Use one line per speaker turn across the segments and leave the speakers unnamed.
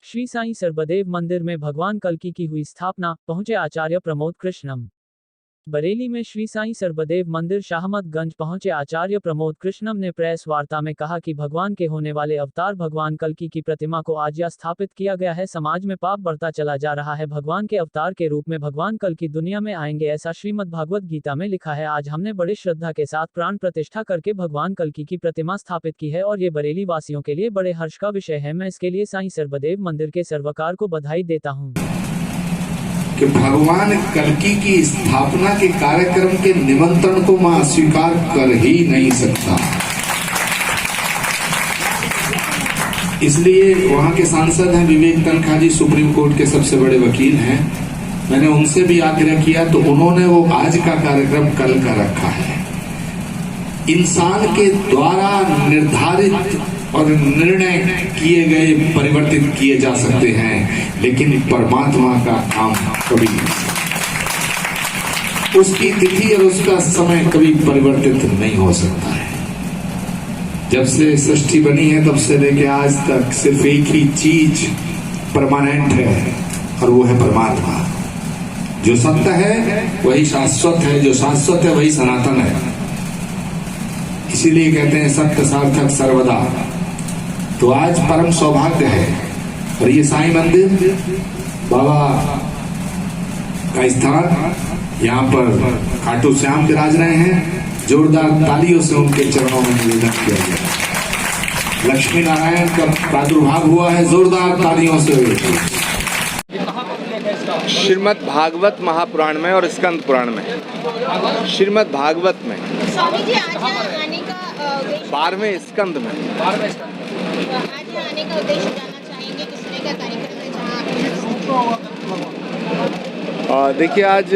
श्री साईं सर्वदेव मंदिर में भगवान कल्की की हुई स्थापना, पहुंचे आचार्य प्रमोद कृष्णम। बरेली में श्री साईं सर्वदेव मंदिर शाहमतगंज पहुंचे आचार्य प्रमोद कृष्णम ने प्रेस वार्ता में कहा कि भगवान के होने वाले अवतार भगवान कल्की की प्रतिमा को आज यहाँ स्थापित किया गया है। समाज में पाप बढ़ता चला जा रहा है। भगवान के अवतार के रूप में भगवान कल्की दुनिया में आएंगे, ऐसा श्रीमद् भागवत गीता में लिखा है। आज हमने बड़े श्रद्धा के साथ प्राण प्रतिष्ठा करके भगवान कल्की की प्रतिमा स्थापित की है और ये बरेली वासियों के लिए बड़े हर्ष का विषय है। मैं इसके लिए साईं सर्वदेव मंदिर के सर्वकार को बधाई देता हूँ
कि भगवान कल्की की स्थापना के कार्यक्रम के निमंत्रण को मैं अस्वीकार कर ही नहीं सकता। इसलिए वहां के सांसद हैं विवेक तनखा जी, सुप्रीम कोर्ट के सबसे बड़े वकील हैं। मैंने उनसे भी आग्रह किया तो उन्होंने वो आज का कार्यक्रम कल का रखा है। इंसान के द्वारा निर्धारित और निर्णय किए गए परिवर्तित किए जा सकते हैं, लेकिन परमात्मा का काम कभी नहीं, उसकी तिथि और उसका समय कभी परिवर्तित नहीं हो सकता है। जब से सृष्टि बनी है तब से लेकर आज तक सिर्फ एक ही चीज परमानेंट है और वो है परमात्मा। जो सत्य है वही शाश्वत है, जो शाश्वत है वही सनातन है। इसीलिए कहते हैं सत्य सार्थक सर्वदा। तो आज परम सौभाग्य है और ये साईं मंदिर बाबा का स्थान, यहाँ पर खाटू श्याम विराज रहे हैं। जोरदार तालियों से उनके चरणों में निवेदन किया गया। लक्ष्मी नारायण का प्रादुर्भाव हुआ है, जोरदार तालियों से।
श्रीमद् भागवत महापुराण में और स्कंद पुराण में, श्रीमद् भागवत में
स्वामी जी आज आने का
12वें स्कंद में
आज आने का उद्देश्य जानना चाहेंगे। किस तरह का कार्यक्रम है जहाँ
देखिए, आज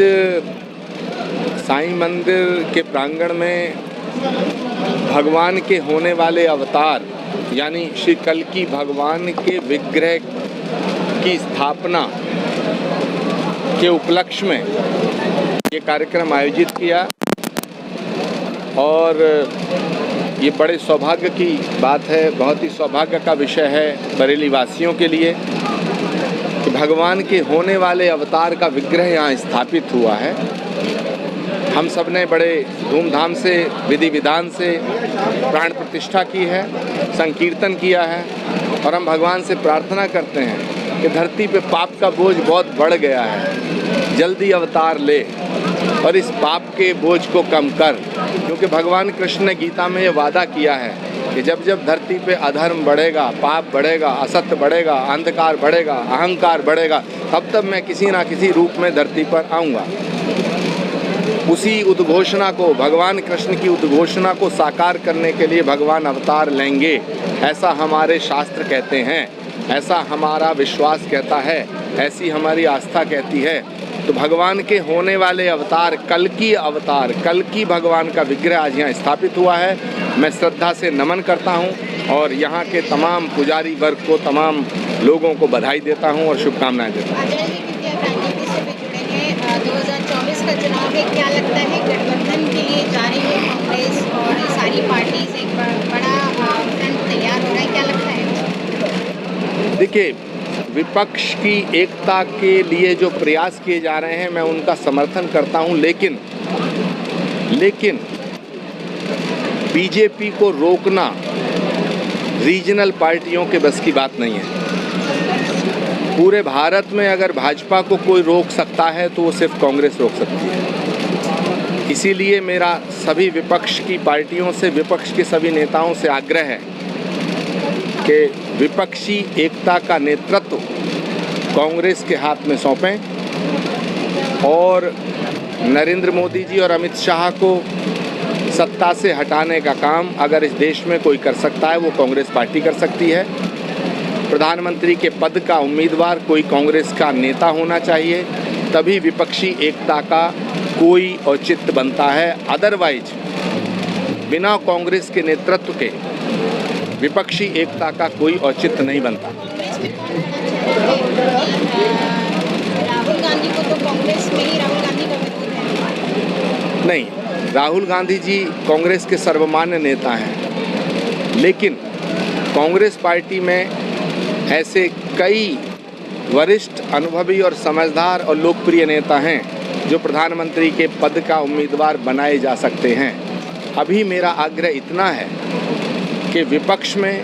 साईं मंदिर के प्रांगण में भगवान के होने वाले अवतार यानी श्री कल्की भगवान के विग्रह की स्थापना के उपलक्ष्य में ये कार्यक्रम आयोजित किया और ये बड़े सौभाग्य की बात है, बहुत ही सौभाग्य का विषय है बरेली वासियों के लिए कि भगवान के होने वाले अवतार का विग्रह यहाँ स्थापित हुआ है। हम सब ने बड़े धूमधाम से विधि विधान से प्राण प्रतिष्ठा की है, संकीर्तन किया है और हम भगवान से प्रार्थना करते हैं कि धरती पे पाप का बोझ बहुत बढ़ गया है, जल्दी अवतार ले और इस पाप के बोझ को कम कर। क्योंकि भगवान कृष्ण ने गीता में ये वादा किया है कि जब जब धरती पे अधर्म बढ़ेगा, पाप बढ़ेगा, असत्य बढ़ेगा, अंधकार बढ़ेगा, अहंकार बढ़ेगा, तब तब मैं किसी ना किसी रूप में धरती पर आऊँगा। उसी उद्घोषणा को, भगवान कृष्ण की उद्घोषणा को साकार करने के लिए भगवान अवतार लेंगे, ऐसा हमारे शास्त्र कहते हैं, ऐसा हमारा विश्वास कहता है, ऐसी हमारी आस्था कहती है। तो भगवान के होने वाले अवतार कल्की अवतार, कल्की भगवान का विग्रह आज यहाँ स्थापित हुआ है। मैं श्रद्धा से नमन करता हूँ और यहाँ के तमाम पुजारी वर्ग को, तमाम लोगों को बधाई देता हूँ और शुभकामनाएं देता हूँ।
2024 का चुनाव है, क्या लगता है गठबंधन के लिए जा रही है कांग्रेस और सारी पार्टीज, एक बड़ा फ्रंट तैयार हो रहा है, क्या लगता है?
देखिए, विपक्ष की एकता के लिए जो प्रयास किए जा रहे हैं मैं उनका समर्थन करता हूं, लेकिन बीजेपी को रोकना रीजनल पार्टियों के बस की बात नहीं है। पूरे भारत में अगर भाजपा को कोई रोक सकता है तो वो सिर्फ कांग्रेस रोक सकती है। इसीलिए मेरा सभी विपक्ष की पार्टियों से, विपक्ष के सभी नेताओं से आग्रह है कि विपक्षी एकता का नेतृत्व कांग्रेस के हाथ में सौंपें और नरेंद्र मोदी जी और अमित शाह को सत्ता से हटाने का काम अगर इस देश में कोई कर सकता है वो कांग्रेस पार्टी कर सकती है। प्रधानमंत्री के पद का उम्मीदवार कोई कांग्रेस का नेता होना चाहिए, तभी विपक्षी एकता का कोई औचित्य बनता है। अदरवाइज बिना कांग्रेस के नेतृत्व के विपक्षी एकता का कोई औचित्य नहीं बनता।
राहुल गांधी को तो कांग्रेस में ही राहुल गांधी का विरोध है।
नहीं, राहुल गांधी जी कांग्रेस के सर्वमान्य नेता हैं, लेकिन कांग्रेस पार्टी में ऐसे कई वरिष्ठ, अनुभवी और समझदार और लोकप्रिय नेता हैं जो प्रधानमंत्री के पद का उम्मीदवार बनाए जा सकते हैं। अभी मेरा आग्रह इतना है कि विपक्ष में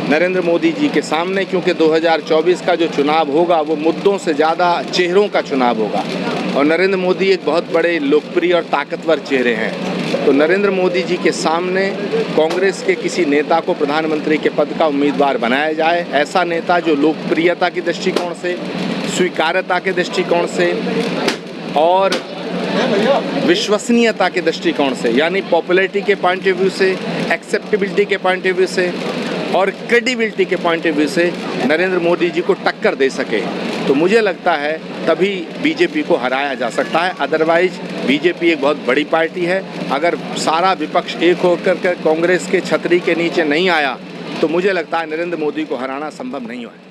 नरेंद्र मोदी जी के सामने, क्योंकि 2024 का जो चुनाव होगा वो मुद्दों से ज़्यादा चेहरों का चुनाव होगा और नरेंद्र मोदी एक बहुत बड़े लोकप्रिय और ताकतवर चेहरे हैं। तो नरेंद्र मोदी जी के सामने कांग्रेस के किसी नेता को प्रधानमंत्री के पद का उम्मीदवार बनाया जाए। ऐसा नेता जो लोकप्रियता के दृष्टिकोण से, स्वीकार्यता के दृष्टिकोण से और विश्वसनीयता के दृष्टिकोण से, यानी पॉपुलैरिटी के पॉइंट ऑफ व्यू से, एक्सेप्टेबिलिटी के पॉइंट ऑफ व्यू से और क्रेडिबिलिटी के पॉइंट ऑफ व्यू से नरेंद्र मोदी जी को टक्कर दे सके, तो मुझे लगता है तभी बीजेपी को हराया जा सकता है। अदरवाइज बीजेपी एक बहुत बड़ी पार्टी है। अगर सारा विपक्ष एक होकर के कांग्रेस के छतरी के नीचे नहीं आया तो मुझे लगता है नरेंद्र मोदी को हराना संभव नहीं है।